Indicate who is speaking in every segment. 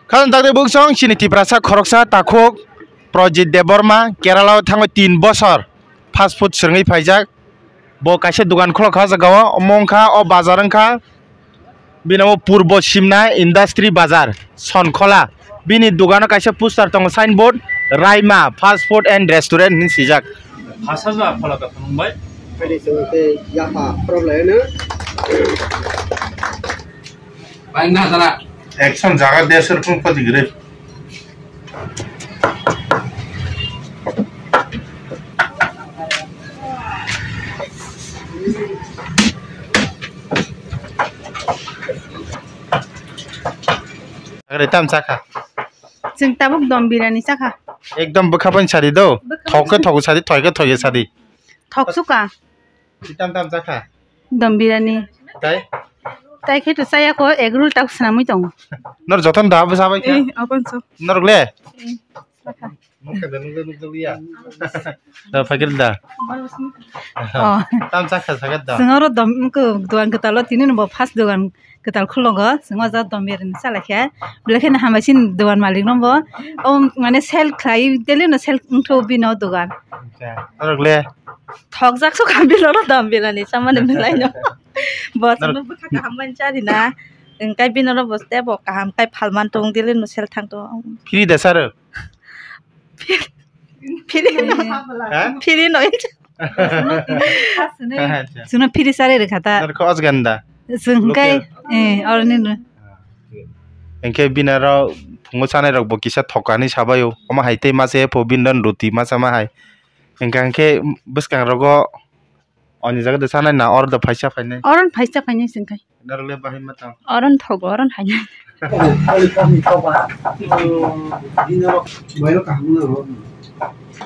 Speaker 1: Kan tak debuk song sini tiprasa koroksa takuk Project Deborma Kerala tangoi 3 bosor fast food serngi paijak bo kaise dugan kholo kha jagawa omongkha o bazarangkha binamo purbo simna industry bazar Sonkhola bini dugano kaise poster tongo signboard Raima fast food and restaurant ni sijak
Speaker 2: Hasaja khola ka phungbai
Speaker 3: Kali sengte yaha problem na
Speaker 2: baik na tara
Speaker 1: action jaga desher pun pati gre Agak tam saka
Speaker 4: जों tabuk dom biryani saka
Speaker 1: एकदम बखापन सादी दो थौके थौके सादी थौके थौके सादी
Speaker 4: thok suka
Speaker 1: tam tam saka
Speaker 4: dom biryani
Speaker 1: tai
Speaker 4: tai khe to saya ko egg roll tak sanamui tong
Speaker 1: nor joton da basabai kya
Speaker 4: apon so
Speaker 1: nor gle
Speaker 4: saka
Speaker 1: muka dan nunggu ya da fakir da
Speaker 4: oh
Speaker 1: tam saka sagat da
Speaker 4: sengoro dom ko duan ketalo tinin bo fast duan ketal khulongo sengo za dom biryani sala khe blekhe na hamasin duan malik nombo o mane sel khai dele no sel untho bino dugan
Speaker 1: nor gle
Speaker 4: thok jak so kambilo ro dom biryani samane milai no bos no bukha ka hamban chari na kai bino ro boste bo kaham kai phalman tong dele no sel thang to
Speaker 1: free da sar
Speaker 4: Piri noy. Suna piri sare re khata.
Speaker 1: nor ko asganda
Speaker 4: Sungkai orni no.
Speaker 1: engke binaro phungo sanai rok bo kisa thokani sabayo oma haite mase pho bindan ruti masama hai engke buskang rogo oni jaga de sanai na or da phaisa phainai
Speaker 4: Oron phaisa phanya sungkai.
Speaker 1: nor le bahin mata
Speaker 4: Oron thog oron hanya.
Speaker 3: kali kami coba dinero bayo kamu na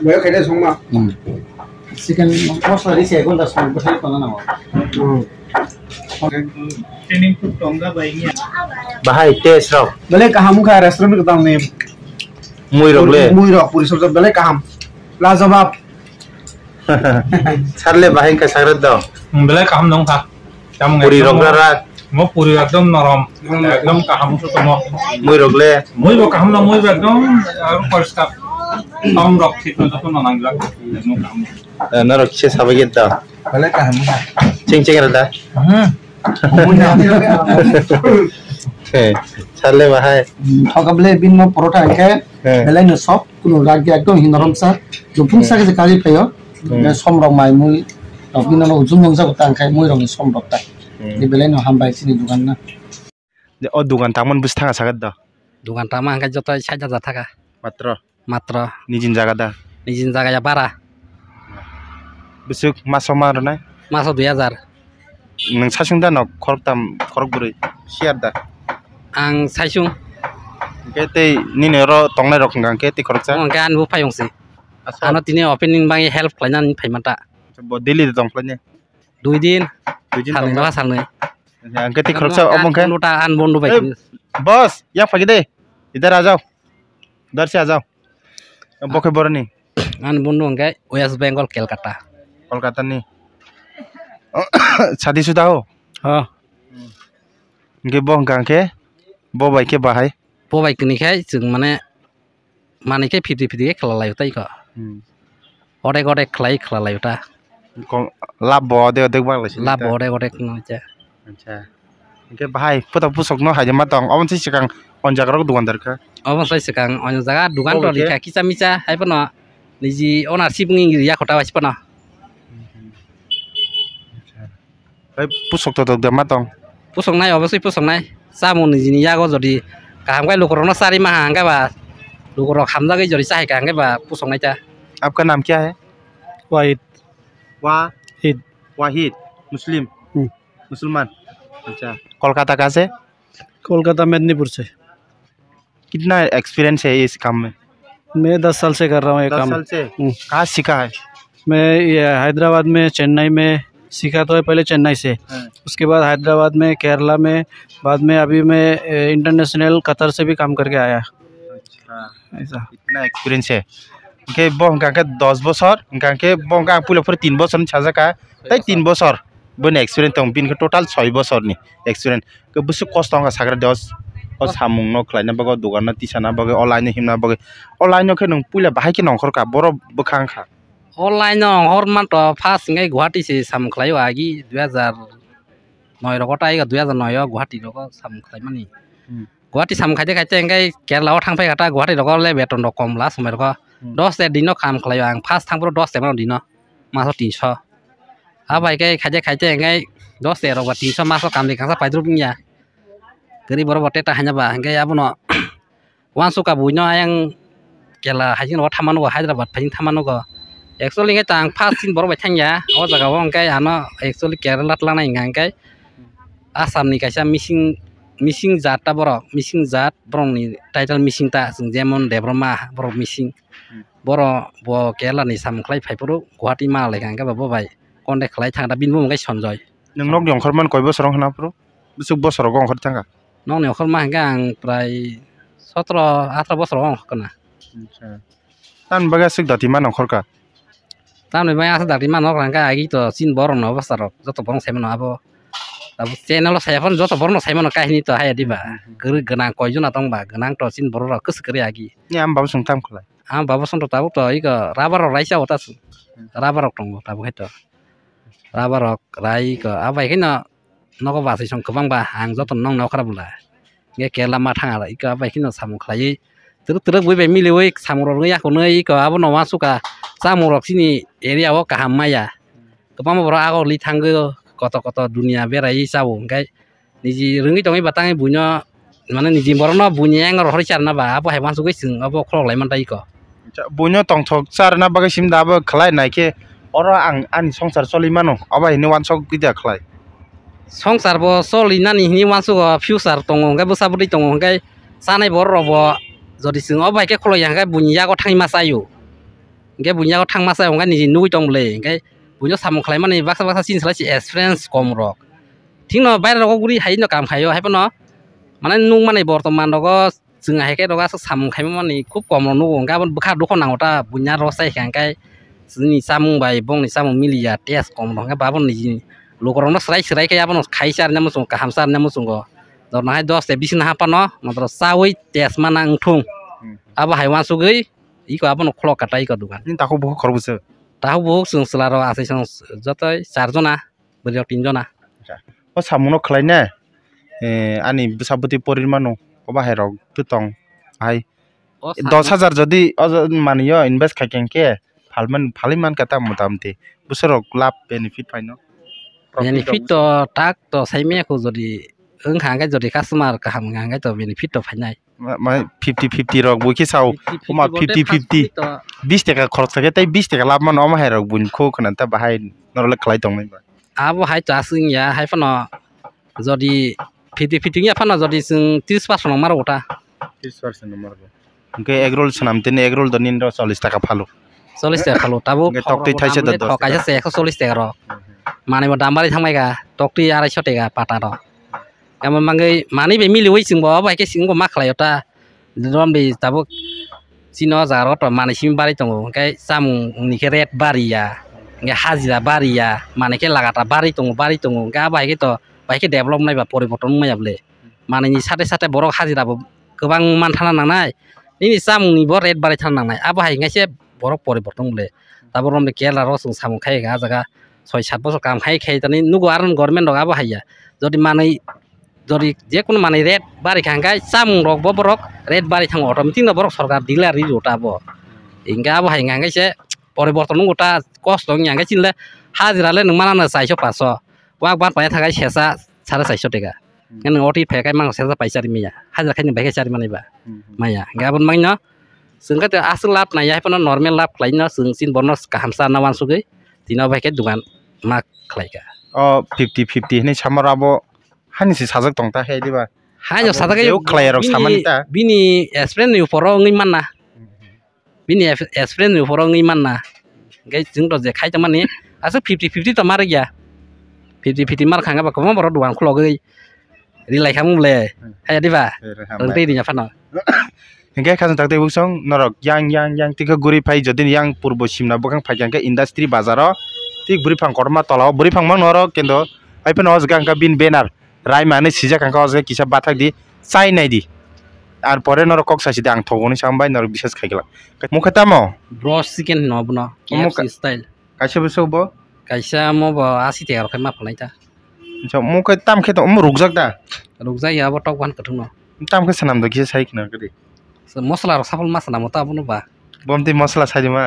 Speaker 3: bayo kaya songma
Speaker 5: chicken mosla ri se gonda song bthai pana na
Speaker 2: training to tonga baingi
Speaker 1: bahai tes rok
Speaker 3: bale kahamu ka restaurant ka tamne
Speaker 1: mui rok le
Speaker 3: mui rok puri sob bale kaham la jawab
Speaker 1: sarle bahin ka sagrat do
Speaker 2: bela kaham dong kha kamu
Speaker 1: puri rok rat
Speaker 2: mo puri ekdom norom ekdom kaham su tomo
Speaker 1: mui rok le
Speaker 2: moi bo kaham na moi ekdom poriskar tom rok thik na to na nangla mo kaham
Speaker 1: nor kise sabai da
Speaker 3: bale kahamu ka
Speaker 1: ching ching da sarle bahai
Speaker 5: thokable bin mo porota ke belai no sop kuno ragi ekdom hinorom sa jo pungsa ke kali payo som rok mai mui bin no ujung nong sa tang khai mui rong som rok ta ni belai no hambai sini dukan na
Speaker 1: o dugan tamon bus thanga sagat da
Speaker 6: Dukan tama angka joto saja jataka
Speaker 1: matra
Speaker 6: matra
Speaker 1: nijin jaga da
Speaker 6: nijin jaga ya bara
Speaker 1: busuk masoma rona
Speaker 6: maso 2000
Speaker 1: nang sasung da no khorok tam khorok buri siar da
Speaker 6: ang saisung
Speaker 1: ke te nini ro tongnai rok ngang ke ti khorok sa
Speaker 6: angka an bu payong si
Speaker 1: asa
Speaker 6: ano tini opening bangi help klainan paimata
Speaker 1: bo dili de tong planya
Speaker 6: 2 din
Speaker 1: tujin
Speaker 6: salne
Speaker 1: tong
Speaker 6: ba salne
Speaker 1: ang ke ti khorok sa omong ke
Speaker 6: luta an bondu bai
Speaker 1: बस यहाँ फगी दे इधर आ जाओ इधर से आ जाओ बोखे बोरनी
Speaker 6: an bondu angka West Bengal Kolkata
Speaker 1: Kolkata नी शादीशुदा हो
Speaker 6: ha
Speaker 1: इनके बो गांग के बो बाई के बाहाय
Speaker 6: po bai kini khai jung mane mane ke 50-50 ke khalalai utai ko ore gore khlai khalalai uta
Speaker 1: लाभ बो दे देख बांग लसी
Speaker 6: la bore gore kno ja
Speaker 1: अच्छा इनके बाहाय पुता पुसक न हाजे मा दं अमन सिगां अन जाग्रा दुकानदार का
Speaker 6: obosai sekang onyo jaga dukan
Speaker 1: Oh,
Speaker 6: to
Speaker 1: okay.
Speaker 6: likha kicha micha hai pono niji ownership ngi ya khota wasi pono
Speaker 1: भाई पुसक तो दे मा दं
Speaker 6: pusongnai obosai pusongnai samu nijini yago jodi kaham kai lukorokno sari maha angka ba lukorok hamjagai jodi sahai ka angka ba pusongnai ta
Speaker 1: आपका नाम क्या है
Speaker 5: wahid
Speaker 1: वाहिद वाहिद मुस्लिम मुसलमान अच्छा कोलकाता का से
Speaker 5: कोलकाता मेदिनीपुर से
Speaker 1: कितना एक्सपीरियंस है इस काम में
Speaker 5: मैं 10 साल से कर रहा हूँ ये
Speaker 1: 10
Speaker 5: काम
Speaker 1: साल से कहाँ सीखा है
Speaker 5: मैं ये हैदराबाद में चेन्नई में सीखा तो है पहले चेन्नई से उसके बाद हैदराबाद में केरला में बाद में अभी मैं इंटरनेशनल कतर से भी काम करके आया
Speaker 1: अच्छा
Speaker 5: ऐसा
Speaker 1: इतना एक्सपीरियंस है इनके बंगा के 10 बছর इनका के बंगा पुलफोर 3 बছर छाजाका तै 3 बছর बने एक्सपीरियंस दं बिनके टोटल 6 बছरनि एक्सपीरियंस के बुसु कष्ट अंगा साग्रा दस o samung no khlaina bago dugan na tisana bago online himna bago online khe nung puila bahai ke nongkhor ka boro bukhang kha
Speaker 6: online hor man to first ngai Guwahati se sam khlaio agi 2009 roko tai ga 2009 Guwahati roko sam khlai mani Guwahati sam khaite khaite ngai Kerala o thangpai kata Guwahati roko le beton rok kom la somai roko 10 dino kam khlaio ang first thangpro 10 man dino maso 300 abai kai khaite ngai 10 rok 300 maso kam likang sa paidru punya gari boro bote ta hanya ba ngai abuno wan suka buino ayang Kerala hajin ro thamano Hyderabad phajin thamano go actually ngai tang phasin boro baithanya o jaga o ngai ano actually Kerala tlana ngai Assam ni kaisa missing zat ta boro missing zat borong ni title missing ta sing jemon debroma boro missing boro bo Kerala ni sam khlai phaipuru Guwahati ma le ngai ba bai konde khlai thang da binbu ngai sonjoi
Speaker 1: nung nok yongkhor man koi bosor hana pro busuk bosor go ngkhor tanga
Speaker 6: nong yongkhor ma gang prai 17-18 bosor ong kana
Speaker 1: tan baga sik dati man ngkhor ka
Speaker 6: tamne baya asa dati man nok rangka agi to sin borong no bosor joto borong semen abo tabu channel saya pon joto borong semen kahini to haya diba genang koi juna tong ba genang to sin borong kus kri agi
Speaker 1: ni am babu sung tam khlai
Speaker 6: am babu sung to tabu to iko rabar raisa otas rabar tong tabu heto rabar rai ko abai kino noko basi song kobang ba ang joto nong no khara bula nge Kerala ma thang ara iko abai kino sam khlai terus bui be mili wei samurok ya ko nei ko abo no masuka samurok sini area o kaham maya kobang boro ago li thanggo koto dunia berai sawo ngai niji rungi tongi batangi bunyo mana niji borono bunyang ro hori charna ba abo hewan sugoi sing abo khlok lai man tai ko
Speaker 1: bunyo tong thok charna baga sim da ba khlai nai ke ora ang ani songsar solimano aba hini wan sok gida khlai
Speaker 6: songsar bo solina ni hini wan sugo future tongo ngai bo sabudi tongo ngai sanai bor bo jodi sing obai ke khlo yang ngai bunya ko thang masayu ngai bunya ko thang masayu ngai niji nugui tong le ngai bunyo samung khlai mani baksa sin sala si experience kom rok thingno baira ko guri haino kam khayo haipono mane nung mane bortoman rogo jinga heke roga samung khai mani খুব কম no ngabon bukha dukho nangota bunya ro sai hangkai ni samung bai bong ni samung milia tes kom ro babon ni lokorong serai ke abon khaisar namu sung kahamsar namu sung go dorna hai 10 te 20 na hapano matro sawi tes manang thung aba haiwan sugei iko abon khlok katai ko dugan
Speaker 1: ni tako bu khorbuse
Speaker 6: tahu bu sung selaro ase sung jotoi 4 jona beriok 3 jona
Speaker 1: o samuno khlai na ani bisabuti porirmano oba herok tutong hai 10,000 যদি মানিও invest খাইকেনকে ফালিমান কাটা মোটামুটি বছরক লাভ benefit পাইনো
Speaker 6: benefit তো তাক তো সাইমেখো যদি ওংখাঙ্গাই যদি customer কাহাম গাঙ্গাই তো benefit তো ফাইনাই
Speaker 1: মানে 50-50 রক বইকে চাও ওমা 50-50 20 টাকা খরচ থাকে তাই 20 টাকা লাভ মান ওমা হেরক বুনখো খনান্তা বাহাই নরলে খলাই দংনাই বা
Speaker 6: আবো হাই চাসিং ইয়া হাই ফানো যদি 50-50 ইয়া ফানো যদি जों 30% মারো ওটা
Speaker 1: 30% মারবো ओके एग रोल सनामतेने एग रोल दनिन 40 टाका फालो
Speaker 6: 40 टाका फालो ताबो
Speaker 1: टकटी थाइसे द 10
Speaker 6: काइसे 140 टाका र माने म दामबारि थांबायगा टकटी 250 टाका पाटा र एम मांगै मानि बे मिलिवै सिंबो बाइके सिंगो मा खलायता रम बे ताबो सिनो जारो त माने सिम बारि दङ ओंखाय सामु निखे रेट बारिया nge हाजिरा बारिया माने के लागाता बारि दङ गा बाइके त बाइके डेभलप नायबा परिबर्तन मायाबले माने नि साथे साथे बर हाजिराबो गोबां मान थाना नांनाय ini samung ni bor red bare thang nang nai abo hai ngaise borok poriborton bole tabor rom de Kerala ro sung samung khai ga jaga 6-7 bosor kam khai tani nugo aron government rok abo haiya jodi manai jodi je kun manai red bare khangkai samung rok borok red bare thang automatic no borok sarkar dilar ri jota bo inga abo hai ngaise poriborton gota cost dong yang ngaise le hajira le nang mana na 400-500 wak ban pa thakai sesa 450 টাকা ngan oti phekai mang sesa paisa ri meya hajira khai ni baike chari manai ba maya gabon mangno sungka te asul lap na yai pano normal lap klaina sung sin bonus kahamsa nawan sugei dina baike dugan mak khlaika
Speaker 1: o 50-50 ni samarabo hani si sajak tongta hei diba
Speaker 6: hayo sadaka
Speaker 1: yo klayarok samanita
Speaker 6: bini experience ni foro ngi manna bini experience ni foro ngi manna gai jing to je khai tamani asu 50-50 to mar ya 50-50 mar khanga ba ko boro duan khlogai rilai khamu le haya diba renti dinya fano
Speaker 1: hingga khasan takte busong norok yang tika guri pai jodin yang purbo simna bokang phaijanka industry bazaro tik buri phang korma tolao buri phang mang norok kendo aipen ozga angka bin banner rai mane sija kangka ozga kisa bathak di sai nai di আর পরে নর cock সাইছি আং থগনি সামবাই নর বিশেষ খাইগলা মুখে তামো
Speaker 6: Bros chicken নবনো KFC style
Speaker 1: কাইসে বসে বো
Speaker 6: কাইসা মো 80 টাকা রখাই মা ফলাইতা
Speaker 1: মুখে তাম খেতো রুকজাক দা
Speaker 6: রুকজাই আবার টক বান কঠুনো
Speaker 1: তাম কে সানাম দ কিসে সাই কিনা কদি
Speaker 6: মশলা আর সাফল মাছ নাম তা আপনো বা
Speaker 1: বমতি মশলা সাইজমা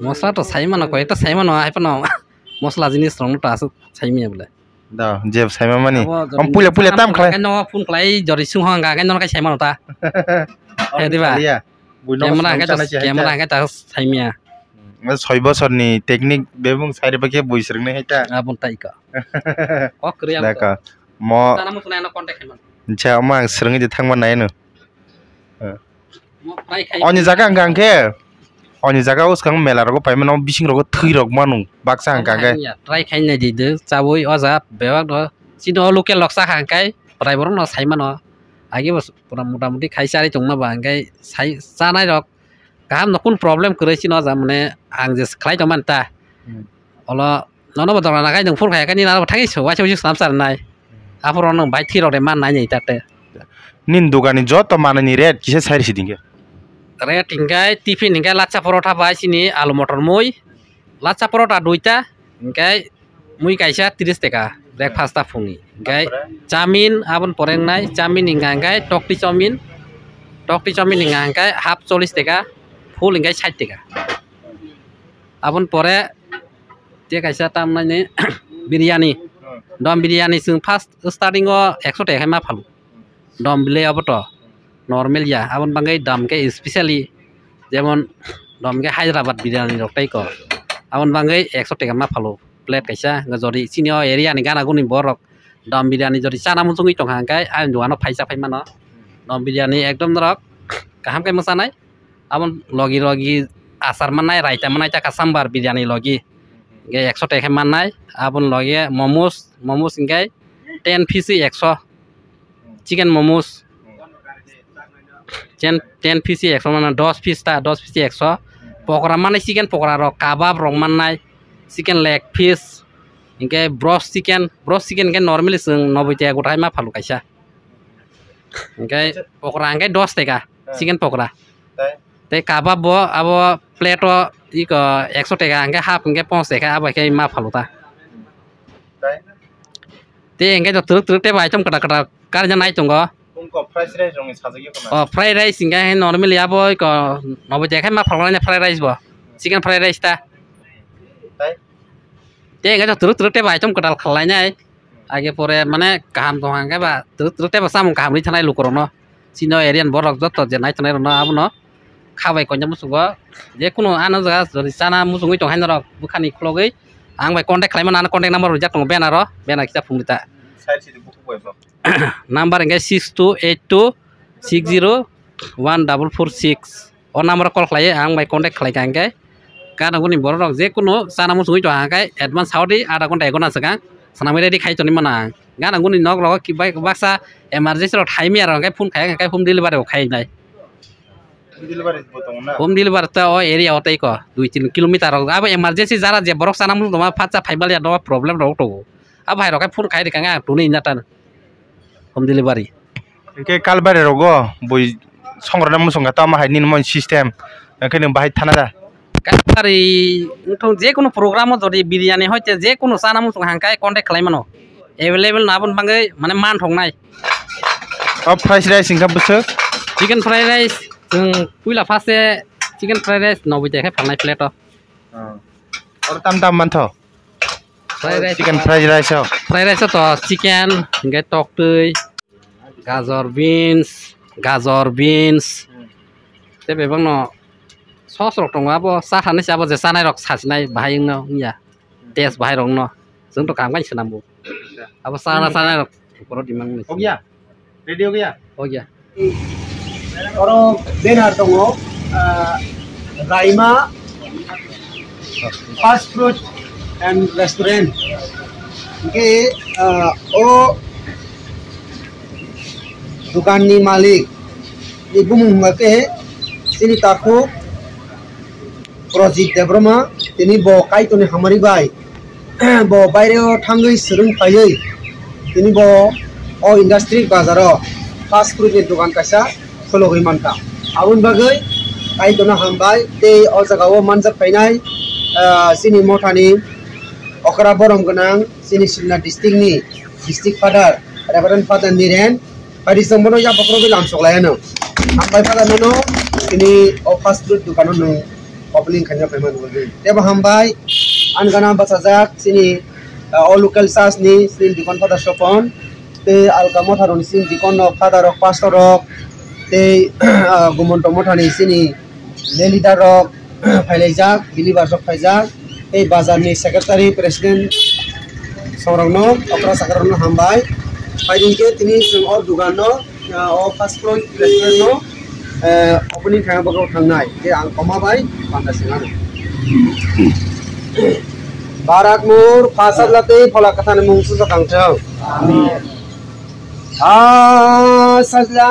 Speaker 6: মশলা তো সাইমা না কয়টা সাইমা না আইপনো মশলা জিনিস রংটা আছে সাইমিয়া বলে
Speaker 1: da jeb saima mani om pula tam khlai
Speaker 6: kan no phun khlai jori sung hang ga kan no kai saima ta he diba camera ga ta saimia
Speaker 1: 6 বছরনি technique বেবং সাইরে পাকে বইসরনে হেটা
Speaker 6: abun tai ka ko kriya
Speaker 1: daka mo
Speaker 6: sana mo sunai no contact heman
Speaker 1: cha ma srngi de thangma nai no
Speaker 6: mo pai khai
Speaker 1: oni jaga angke oni jaga us kang mela rogo paimano bising rogo thui rog manu baksa angka ga
Speaker 6: try khai nai di de chaboi oja bewak do sino local loksa khang kai prai borong no saima no age bos pura motamuti khai sari chongna ba angkai sai sanai rok kaham no kun problem kore sino ja mane ang je khlai toman ta olo nono bodor na kai nung phun khai kani na thangi so wa chau sam sar nai aporo no bai thi rok de man nai nei ta te
Speaker 1: nin dugani joto manani red kise sairi sidinge
Speaker 6: red ingkai tiffin ingkai lacha porotha bai sini alu motor moi lacha porotha duita ingkai mui kaisa 30 taka breakfast ta phungi ingkai chamin abon poreng nai chamin ingkai tokti chamin ingkai half 40 taka full ingkai 60 taka abon pore te kaisa tam nai ne biryani dom biryani sung first starting o 100 taka ma phalu dom bile aboto normal ya abon bangai dam ke especially jemon dom ke Hyderabad biryani rok tai ko abon bangai 100 taka ma phalo plate kaisa jori senior area ni gana guni borok dam biryani jori chana musungi tong hangkai ain duano phaisa phaimano dam biryani ekdom rok kaham kai masanai abon logi asar manai raita manai ta kasambar biryani logi ge 100 taka manai abon logi momos ingai 10 piece 100 chicken momos 10 piece 100 mana 10 piece 100 pokora manai chicken pokora rok kebab rok manai chicken leg piece ingke broast chicken ke normally sung 90 taka gotai ma phalu kaisa ingke pokora ingke 10 taka chicken pokora te kebab bo abo plate o iko 100 taka ingke half ingke 5 taka abo ke ma phalu ta te ingke to truk te bai chom kata kar janai chongo
Speaker 1: fried rice rong sajagi ko
Speaker 6: oh fried rice ingka normally abo ko 90 taka ma phalna fried rice bo chicken fried rice ta te ingka to truk te bai chom kadal khalai nai age pore mane kaham to hangka ba truk te ba samung kaham ni thanai lukorono sino arian borok jotto je nai thanai rono abono khabai ko jamu sugo je kuno ana jaga jori chana musungui tong hainarok bukhani khlogai ang bai contact khlaima na contact number rojak tong banner kita phumita
Speaker 1: sairi sidi buku boy
Speaker 6: number engke 6282601446 o number call khlai ang bai contact khlai kangke kana guni borok je kuno chana musungui to hangkai advance haudi ada gonta egona sakang sanamai ready khai choni mana gana guni nok log ki bai baksa emergency ro thaimi ar hangkai phun khai hangkai home delivery khai nai home delivery ta o area otai ko 2-3 kilometer abo emergency jara je borok chana musung doma phacha phaibal ya no problem ro to abo hai rokai phun khai de kanga tuni natan home delivery
Speaker 1: ke kalbare rogo boi songrona musonga ta ma hai nin mon system ke nang bahai thana da
Speaker 6: kalbari uthong je kono program jodi biryani hoite je kono chana musung hangkai contact khlai mano available na bon bangai mane man thongnai
Speaker 1: fried rice ingka busu
Speaker 6: chicken fried rice puila fase chicken fried rice 90 taka phalnai plate o
Speaker 1: or tam mantho
Speaker 6: fried rice
Speaker 1: chicken fried rice
Speaker 6: to chicken ingke tok tui gajor beans te bebang no sauce rok tongo abo sa thani abo je sanai rok sasinai bahai no ya test bahai rok no jeng to kam kai senambu abo sanai rok poro dimang ni
Speaker 1: ogya ready ogya
Speaker 3: oro benar tongo Raima fast food and restaurant ke o dukan ni malik ibu mungake sini taku Project Debroma tini bo kai toni hamari bai bo baire o thangai surung payei tini bo o industry bazaro fast food ni dukan kaisa khologi manka abun bagai kai dona hambai te o jagao manjak painai sini mothani okra borom ganang sini Simla district ni district father Reverend Father Niren padi sembono ya pokro bi lamsok layano hambai father nono ini o fast food dukan no opening khanya paiman golgi teba hambai an gana basajak sini o local sas ni sini dikon father sopon te alkamo tharon sin dikon no father of pastor of te gumonto mothani sini lelida rok phailajak believer rok phaijak ei bazar ni secretary president sorongno okra sakarno hambai paidinke tini sung or dugan no o fast food restaurant no opening khaya bago thangnai je ang koma bai panda singano barakmur fasad late phola kathane mungsu sakangthau amin sajla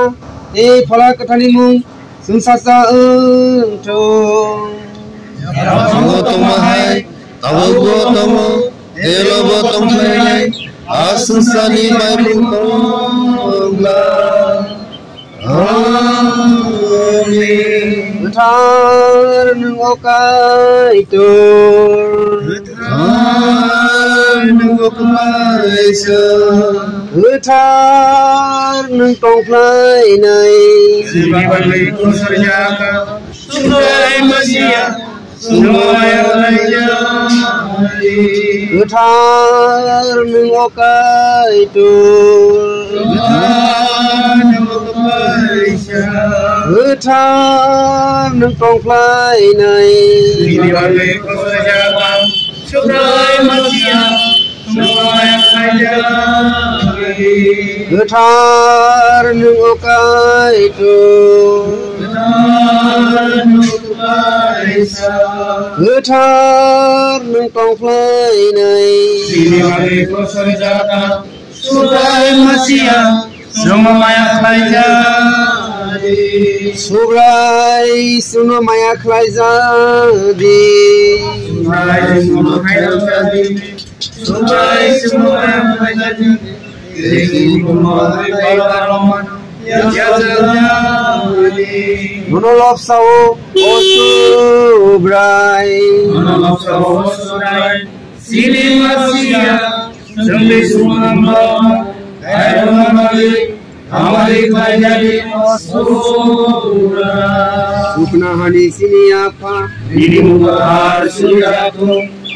Speaker 3: ei phola kathani mung sungsasa engthong
Speaker 7: Tomahai, Tawago Tomo, Elobo Tomai, Asusani Maimungla. Amen.
Speaker 3: Utar nungokai tur,
Speaker 7: Utar nungokai sa,
Speaker 3: utar nungtongplai nai.
Speaker 7: Sibali kusarjaka, Sungai Masia.
Speaker 3: Utar nungokai tur, utar nungtongplai nai. Utar nungokai tur, utar nungtongplai nai. Subrai suno maya khlai jadi. Monolog sao osubrai. Supna hani sini apa?
Speaker 7: Ini mukar sujatu,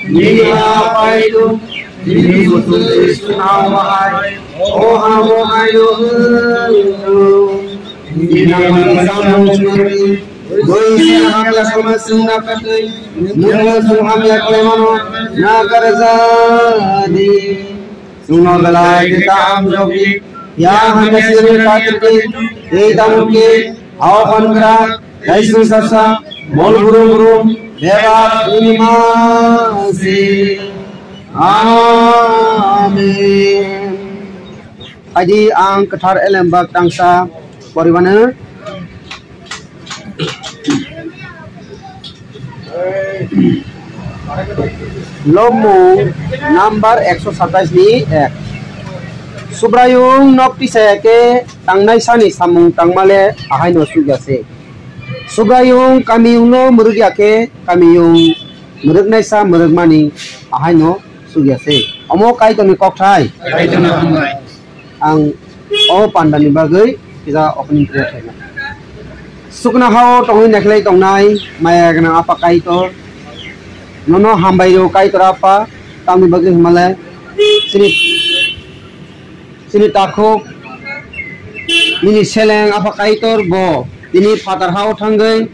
Speaker 7: ini apa itu? Ini betul istinawai. Oh amo ayo, ini nama samu curi. Goi hamla sama suna katai, mula hamla klemano nagarjadi. Suno galai kita amjogi, ya hamla sini katri, edamuke, awankra, kaisu sasa, mol burung, deva imasi. Amin. Haji ang kathar elembak tangsa pariwana lomu number 127 ni 1 Subrayung nokti sayake tangnai sani samung tangmale ahai no sugase Subrayung kamiyung no murugyake kamiyung murugnai sa murugmani ahai no sugase omo kai to ni kokthai kai to na hambai ang o pandani bagai kita opening prayer thai sukna hao tongi neklai tongnai maya gana apa kai to nono hambai ro kai torapa tami bagai himale sini takho mini seleng apa kai tor bo ini father hao thangai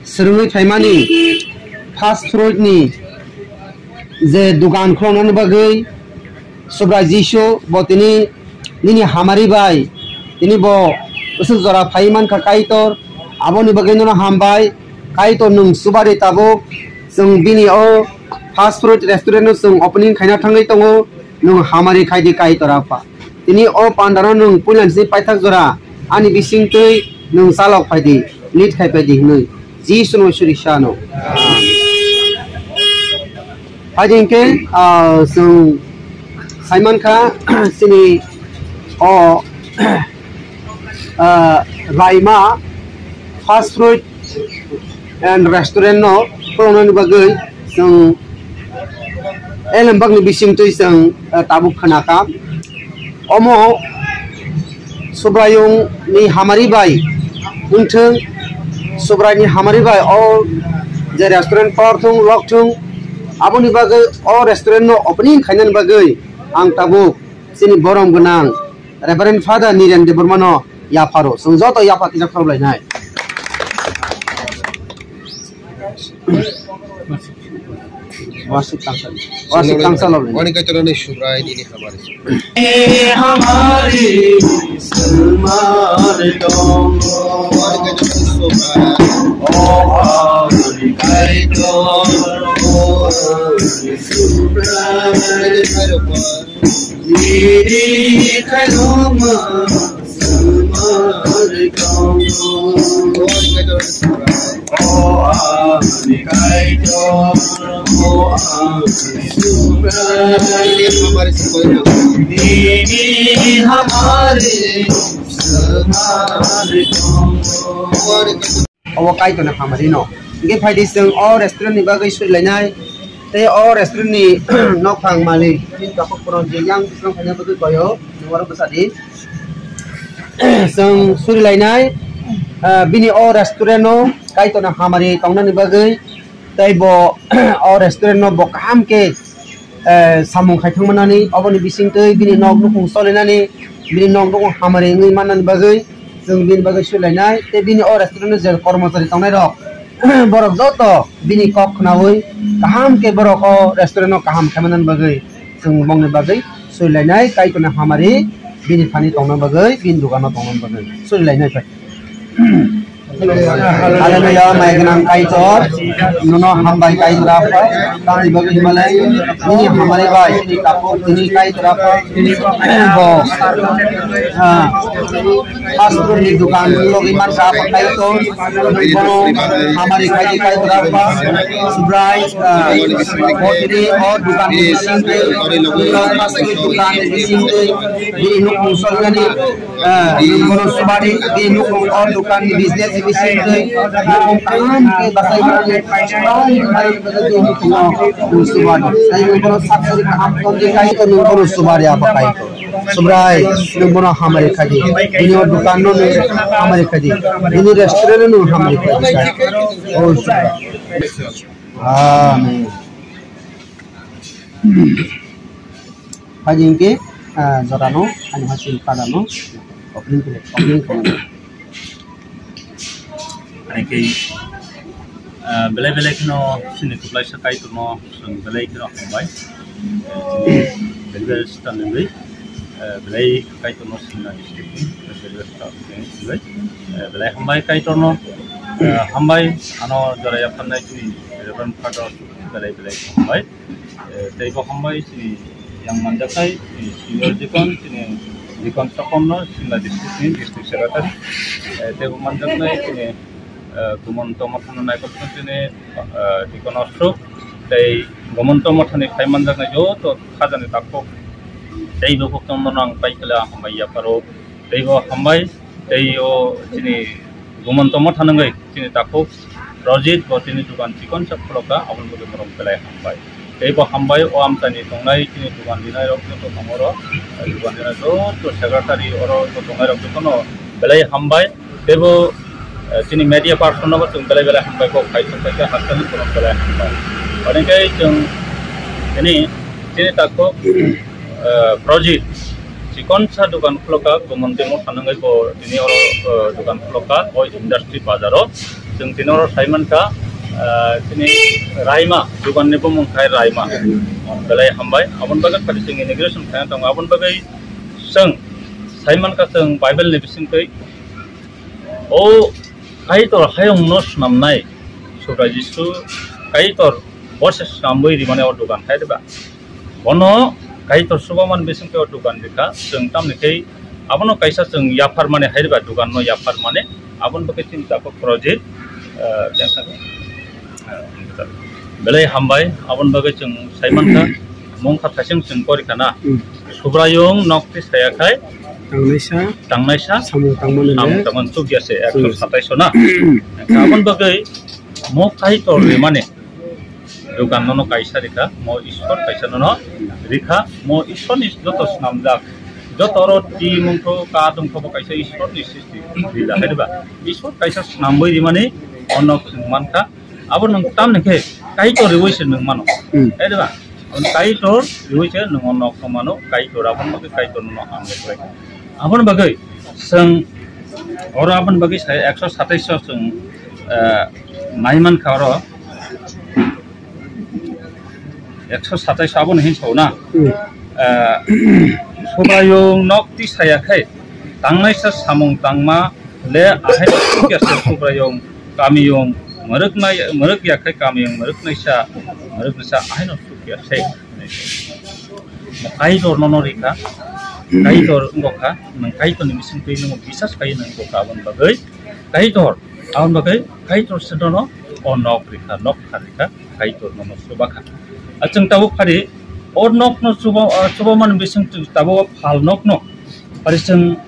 Speaker 7: serungai thaimani fast food ni जे दुकान खोलने बगै सुब्रा जिशो बोतिनी निनी हमारी by तिनी बो उस जरा फाइमान का काइतोर आबोनी बगै न हमबाई काइतोर नुं सुबारि ताबो जों बिनि ओ फास्ट फूड रेस्टोरेंट जों ओपनिंग खाइना थांगै दङो नुं हमारी खाइदि काइतोरापा तिनी ओ पान्दारा नुं पुलानसि पाइथाक जरा आनि बिसिंतै नुं सालक फाइदि लिट खाइपादि नै जिसुनो सुरिसानो Hajingke sung Simon ka sini o
Speaker 3: Raima fast food and restaurant no pronon bagai sang elembak ni bising tu sang tabuk khanaka omo subrayung ni hamari bai untheng subray ni hamari bai all je restaurant parthung lokthung aboni bagai all restaurant no opening khainan bagai ang tabuk sini borom gunang Reverend Father Niren Debormano yaparo sungjoto yapa kijak khablai nai वार्षिक कांसा लो
Speaker 8: वाणी का चलो ने शुभराय दी हमारे
Speaker 3: हमारी सलमान तुम
Speaker 8: वाणी का चलो शुभराय
Speaker 3: ओ हमारी काई तो ओ शुभराय मेरी खलोम सलमान तुम
Speaker 8: वाणी का चलो शुभराय हमारे से कोई
Speaker 3: वो काई तो ना हमारी नो ये फायदे से और रेस्टोरेंट नि बागै सुइ लायनाय ते और रेस्टोरेंट नि नक फांग मालि नि कापक पुरन जे yang बिसं फायना बगै गयो नवर बसादि जों सुइ लायनाय बिनि और रेस्टोरेंट नो काई तो ना हमारी तंगनानि बागै तैबो और रेस्टोरेंट नो बकाम के सामुं खायथांमोनानि अबनि बिसिंतै बिनि नक नुखुं सलिनानि बिनि नक नुखुं हमारि ngै माननानि बागै जों बिनि बागै सुलायनाय ते बिनि और रेस्टोरेंट जे कर्मचारी तंनाय रक बरक जत बिनि कक खनावै गाहाम के बरक रेस्टोरेंट नो गाहाम खायमाननि बागै जों मंनि बागै सुलायनाय काई तो ना हमारि बिनि फानि तंनानि बागै बिनि दुकानाव तंनानि बागै सुलायनाय फाय Haleluya maegnang kaitor nono hambai kaitor apa kami bagi Himalay ini hamari bai ini kapok ini kaitor apa ini bo astro ni dukan log iman sa apa kaitor bono hamari kaitor apa subrai potri और दुकान में सिंगे लोग पास दुकान में सिंगे ये लोग मुसलमानी बोनो सुबारी ये लोग और दुकान में बिजनेस बिसिंगे लोग काम के बसाई में हमारे बदल के सुबारी सही बोनो सब से काम कौन दिखाई तो बोनो सुबारी आप पाई सुबराय बोनो हमारे खादी इन दुकानों में हमारे खादी इन रेस्टोरेंट में हमारे खादी और आमीन Pagi ini, Zorano, anu hasil padano, opening.
Speaker 2: Ini belai kino sini supply sekai tu no, belai kino hambai, belai stand ni belai kai tu no sini belai stand ni belai hambai kai tu no, hambai ano jara ya pandai tu revan pada belai hambai. Tapi hambai sini yang manjakai senior jikon sakono sila district secretary. Tapi manjakai sini gumon tomatana naik option sini jikon osok. Tapi gumon tomatana kai manjakai jo to kaza ni takpo. Tapi buku tomatana kai kala hambai ya paro. Tapi hambai tapi sini gumon tomatana ngai sini takpo. Rojit buat ini juga jikon saploka awal buku merong kala hambai. Tapi hambai am tani tongai kini dukan dinai rok to kamoro dukan dinai to secretary oro to tongai rok to no belai hambai tebo kini media person no tung belai hambai ko khai to ka hasali ko belai hambai pane kai jung ini kini takko project sikon sa dukan floka gomonte mo tanangai ko ini oro dukan floka o industry bazaro jung tinoro Simon ka sini Raima dukan ni pun mungkai Raima belai hambai abon bagai pada sing immigration kaya tong abon bagai seng Simon ka seng Bible ni bising kai kai tor hayong nos namnai surah Yesu kai tor boses namboi di mana or dukan kai deba bono kai tor subaman bising kai or dukan deka seng tam ni kai abono kaisa seng yapar mane hai deba dukan no yapar mane abon bagai cinta ko project jasa belai hambai abon bagai jeng Simon ka mong kata jeng kori kana subrayung nokti saya kai Tangnaisa Samung Sugiase 127 na Abon bagai mo kaitor remane Dukan nono kaisa rika mo ishor kaisa nono rika mo ishor is jotos namjak jotoro ti mungko ka dungko kaisa ishor ni sisti dila hediba ishor kaisa namboi remane onok manka abon nang tam neke kaitor revoise nang mano hediba on kaitor revoise nang onok mano kaitor abon bagai kaitor nono amle abon bagai seng ora abon bagai saya 127 seng naiman karo 127 abon hinsau na sobrayong nok ti sayakai tangnaisa samung tangma le ahai sugiase sobrayong kamiyong merek yakai kamiyong mereknaisa ahai no sugiase kaitor nono rika kaitor ngoka nang kaitor ni mising tui nang bisas kai nang ngoka abon bagai kaitor abon bagai kaitor sedono onok rika nok harika kaitor nono subaka achang tabu phari or nok no suba man bising tabu phal nok no pari chang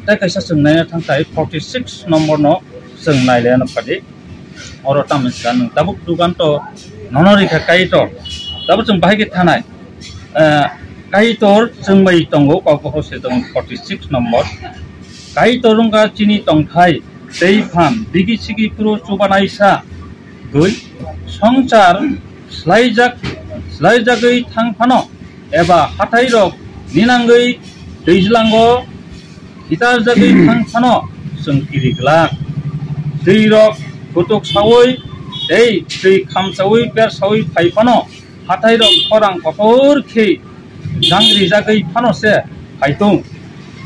Speaker 2: ta kaisa chang nai thang tai 46 number no chang nai le na phadi oro tam san tabu dugan to nono rika kaitor tabu chang bahai ke thanai kaitor chang mai tongo ka ko se tong 46 number kaitor nga chini tong thai tei phan bigi sigi pro suba naisa goi songchar Slaijagoi thangphano eba hatai rok ninangoi दैज्लांगो hitar jagoi thangphano sengkiri glak dei rok kutuk sawoi dei khamsawoi per sawoi phaifano hatai rok khorang kotor khei jangri jagoi phano se phaitung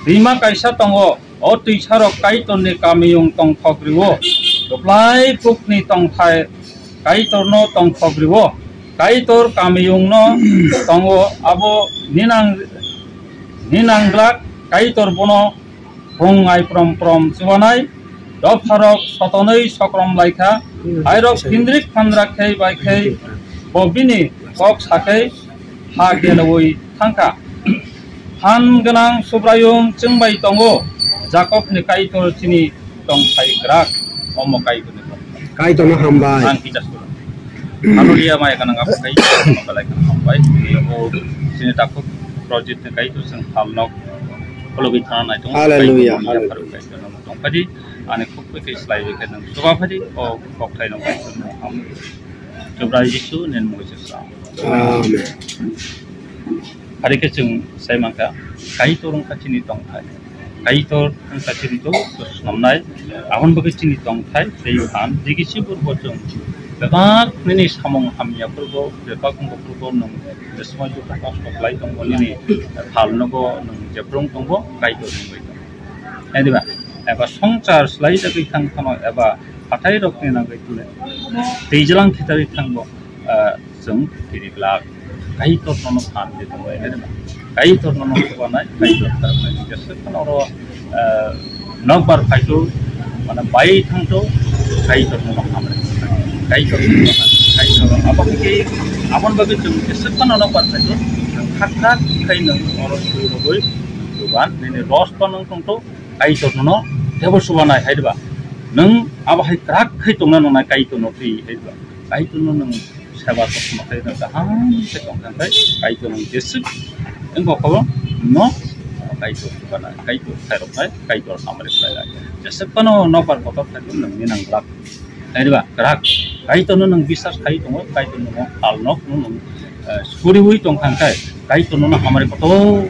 Speaker 2: rima kaisa tongo o tuisa rok kaiton ni kamiyung tong thokriwo doplai pukni tong thai kaitor no tong thokriwo kaitor kamiyung no tongo abo ninang glak kaitor bono hongai prom siwanai dopharok sotonoi sokrom laika airok hindrik phandra khei bai khei bobini kok sakai ha geloi thangka han ganang subrayung chingbai tongo jakob ni kaitor chini tong thai grak omo kaitor ni
Speaker 3: kaitor no hambai
Speaker 2: ang kita Haleluya mai kanang apa kaitor mabalai kan hambai o sini takut project ni kaitor sang halnok kalau kita naik tong
Speaker 3: haleluya
Speaker 2: tong padi ane khuk ke slide ke nang suba padi o kok thai nong kaitor no ham Tuhan Yesus nen Moses
Speaker 3: amen
Speaker 2: hari ke chung sai mangka kaitor ang kachini tong thai kaitor ang kachini to namnai ahon bagi chini tong thai tei han digisi purbo chung bebak nini samong hamya purbo bebak purbo nong desma ju prakas koplai tong nini hal nogo nong jeprong tongbo kaitor ngai tong ediba eba songchar slai jagi thang thano eba hatai rok ni nang gai tule teijalang khitari thangbo chung tiriglak kaitor nono phan de tong ediba kaitor nono kubanai kaitor tarnai jese kanoro nokbar phaitu mana bai thangto kaitor nono hamre kaitor apa ke abon bagi chung jese kanoro nokbar phaitu khakha khaino oro suirogoi duban nene ros panong tongto kaitor nono tebo subanai haiba nang aba hai krak khai tongna nona kaitor no pri haiba kaitor no nang seba tok makai na ham se tong kan kaitor no jese engko ko no kaitor bana kaitor tharok nai kaitor amre plai jese kono nokbar kotor thakun nang ninang glak aiba krak kaitor no nang bisas khai tongo kaitor no al nok no nang suri hui tong khang kai kaitor no amre kotor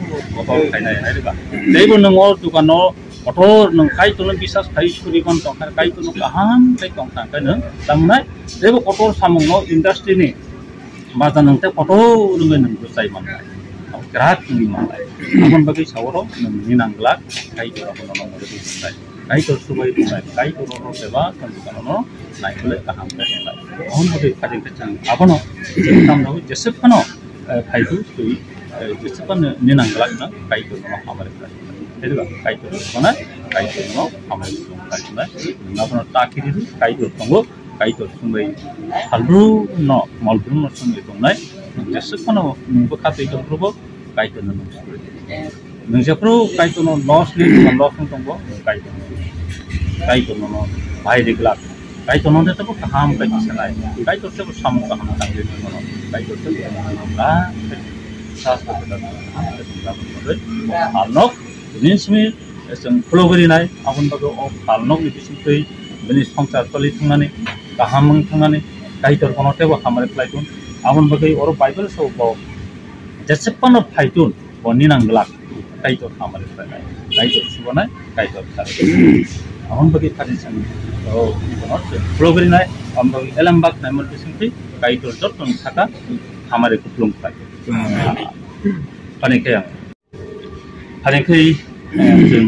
Speaker 2: khai nai aiba deibo nang or dukan no kotor nang kaitor no bisas khai suri kon tong khang kaitor no kaham kai tong khang kai nang tamnai deibo kotor samung no industry ni baza nang te kotor nang sai manai kerat ini malai, abang bagi sawro ninang glak, kaitor abang nong bagi sai, kaitor subai tunai, kaitor nong sewa, kan nong naik boleh kaham kerja, abang bagi kadang kecang, abang nong jepang nong jesep kano, kaitor sui, jesep kan ninang glak nong kaitor nong hamare kerja, jadi kan kaitor mana, kaitor nong hamare kerja, abang nong takir itu kaitor tunggu, kaitor subai, halbru nong malbru nong subai tunai, jesep kano nunggu kata itu berubah kaitor nong नोंसोरफ्रो कायतनो लसनि लसन दंबो कायतनो बायरिग्ला कायतनो तेबो काम कायतसनाय कायतो तेबो साम काम थांगे ननो कायतो तेबो ला सासबो आनक निसमि जों फ्लोगरिनाय आबन बागो आनक निसिसै बनि संसार तलि थांनानै गाहाम थांनानै कायतर कोनो तेबो हामारे फ्लाइटुन आबन बागै और बाइबल सौबो जेसेपन फाइटुन बनि नांगला कायतर हामारे फ्लाइनाय कायतर सुबनाय कायतर थारे आबन बागै थारि सान औ फ्लोगरिनाय आबन बागै एलामबाक नामर बिसिंथि कायतर जतन थाका हामारे कुप्लुम फ्लाइ पानिखे जों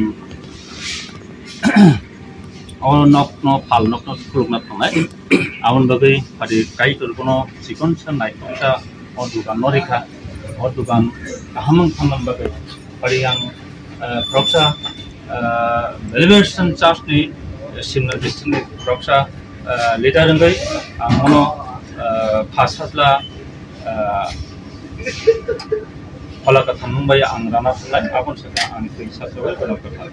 Speaker 2: और नक फाल नक खुलुमना थांनाय आबन बागै पारि कायतर कोनो सिकन सानाय था और दुकान नरिखा और दुकान गाहाम थांनान बागै पारि आं प्रक्सा एलिवेशन चार्जनि सिमना डिस्ट्रिक्टनि प्रक्सा लिडार रंगै आं मनो फासला फलाका थांबाय आं राना थांनाय आबन सका आं फैसा सबाय गोनां खोथा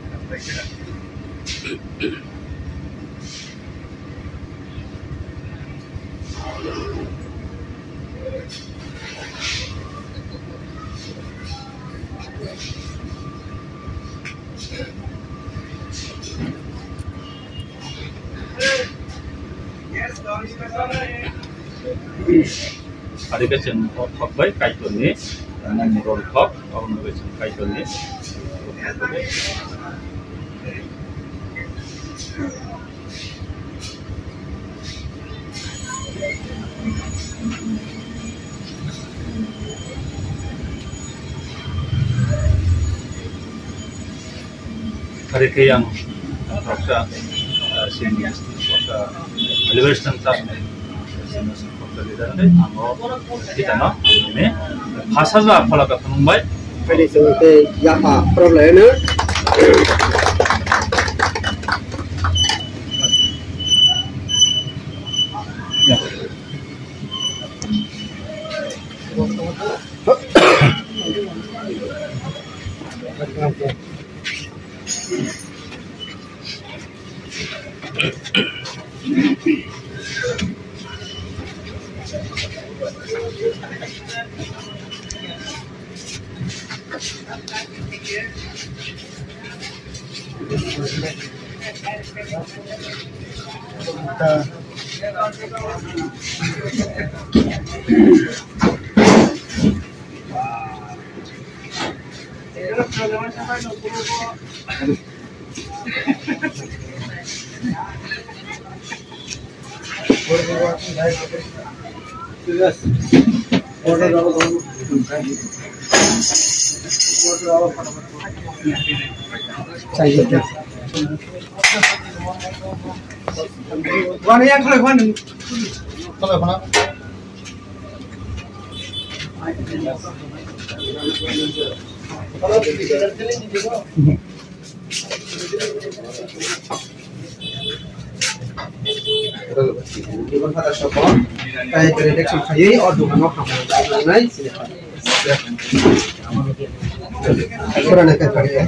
Speaker 2: hari ke thok bai kaitoni nang rol thok aun ke kaitoni hari ke yang proksa sini proksa elevation charge kita no ini hasilnya apa lagi penumbai
Speaker 3: ini seperti apa problemnya
Speaker 2: ya
Speaker 3: Warna yang kalau warna Bukan kata siapa, kayak kredeksi kayu, or bukan apa naik sini. Kurang nak kerja.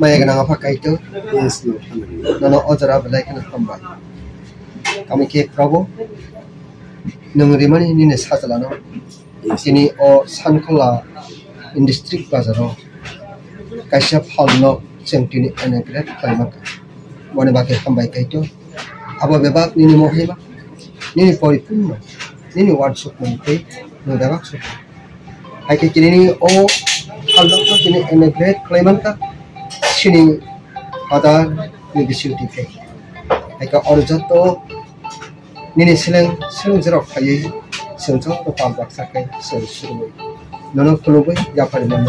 Speaker 3: Maya kena apa kayak itu? Yes, no. Nono ojara belai kena tambah. Kami ke Prabu, nunggu mana ini sahaja no. Sini o Sankala Industri Bazaro. Kaisa Palno cengtini enegret kaimak. Mana bagai tambah kayak itu? Apa bebak nini moheba? Nini poripun, nini workshop mungkin, nini bebak sup. Hai kini o Palno kini enegret kaimak ka. Sini ada ni disiuti ke. Hai ka orjato nini silang jerok kayu, silang jerok tambah sakai sesuatu. Nono keluar ya pada mana?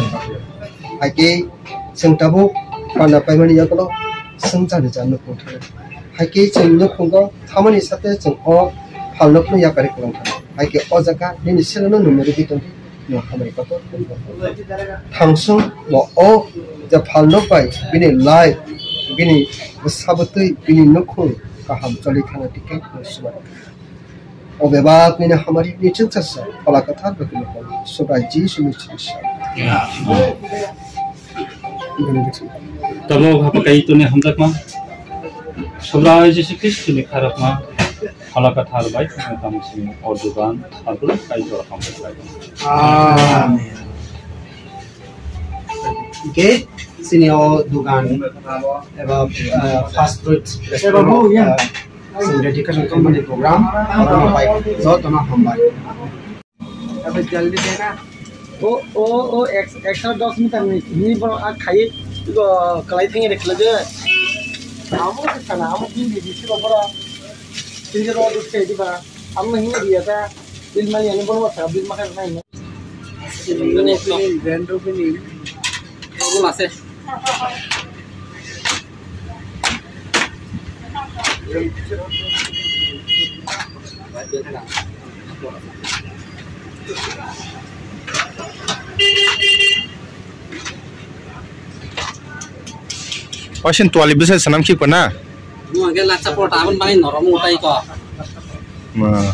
Speaker 3: Hai ke sengtabu pada pemani ya kalau संचार जानो कोठा हाइके चंगनो पंगो थामनि साथे जों ओ फालनोखनो या कारि कलम हाइके ओ जगा नि सेलनो नमरि बितन न खामानि कतो थांसुं म ओ जे फालनो बाय बिनि लाइ बिनि साबतै बिनि नखो गाहाम चलि थाना टिके सुबा ओ बेबाक नि हमारी नि चिंतासा फला कथा बकिनो सुबा जी सुमिचिसा
Speaker 2: Kalau apa kayak itu nih hamdak mah sebelah Yesus Kristus nih harap mah halakat hal baik kamu sini ordugan harus kayak itu hamdak lagi.
Speaker 3: Amin. Oke, sini dugaan fast food restoran menjadikan kembali program orang baik so tanah hambai.
Speaker 5: अब जल्दी देना ओ extra 10 minute में नहीं पर आ खाई तो कलाई थे रख लगे हमो के खाना हम दिन भी दिस बड़ा दिन जो रोड से दिबा हम नहीं दिया था बिल में यानी बोलो था बिल में नहीं नहीं ब्रांड पे नहीं वो लासे
Speaker 1: Osin tuali bisa senam ki pernah.
Speaker 6: Gua nggak laca porta abon bangin norom utai kok.
Speaker 1: Nah.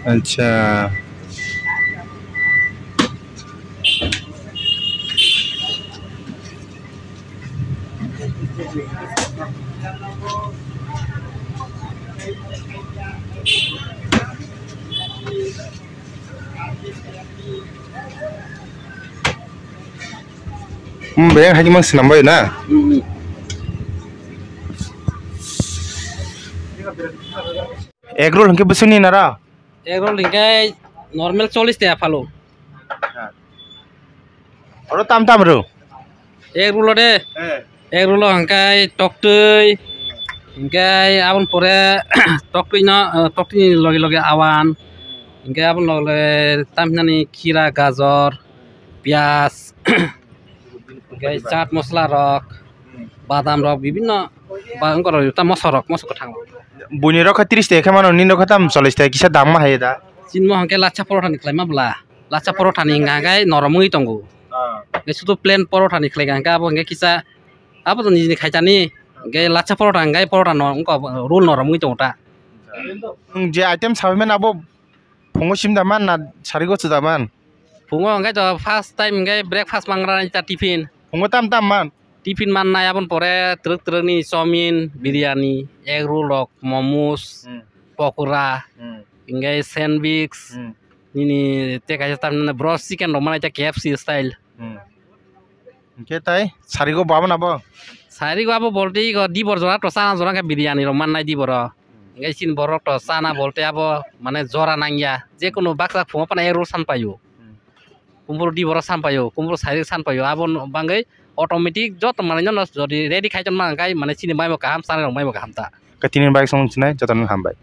Speaker 1: Acha. Bayang haji mang senam bayu na. Egg roll hangke besuni nara.
Speaker 6: Egg roll hingkai normal 40 টাকা ফালো।
Speaker 1: Oro tam tam ro.
Speaker 6: Egg roll de. Egg roll hangkai toktui. Hingkai abon pore toktui na toktui loge loge awan. Hingkai abon loge tamnani kira gajor, pias. Hingkai chaat mosla rok, badam rok bibinno bangkor yuta mosor thang.
Speaker 1: Buni rok 30 টাকা mano nindo khatam 40 টাকা kisa dam ma haye da.
Speaker 6: Cinmo hangkai lacha porota ni klai mabla. Lacha porota ni ngangai noromui tongo. Sudah plain porota ni klai hangkai abo hangkai kisa apa tuh ni khaitani hangkai lacha porota hangkai porota no engko rule noromui tongo ta.
Speaker 1: Je item saben abo pongo sim daman na sarigo chudaman.
Speaker 6: Pongo hangkai to first time hangkai breakfast mangra ni ta tiffin.
Speaker 1: Pongo tam tam man.
Speaker 6: Tiffin man na abon pore truk ni chomin, biryani, egg roll rok, momos, pokora, hinggai sandwich. Ini teka tam na broast chicken romana ta KFC style.
Speaker 1: Oke tai sarigo baban abo.
Speaker 6: Sarigo abo bolte go di bor jora to sana jora ka biryani roman nai di bor. Hinggai sin borok to sana bolte abo mane jora nangya. Je kono baksa phuma pana egg roll san payo. Kumpul di bor san payo, kumpul sari san payo abon bangai automatic jot mane jon jodi ready khai jon ma hangkai mane sini mai mo kaham sana mai mo kaham ta.
Speaker 1: Katinin baik song chinai jotan hambai.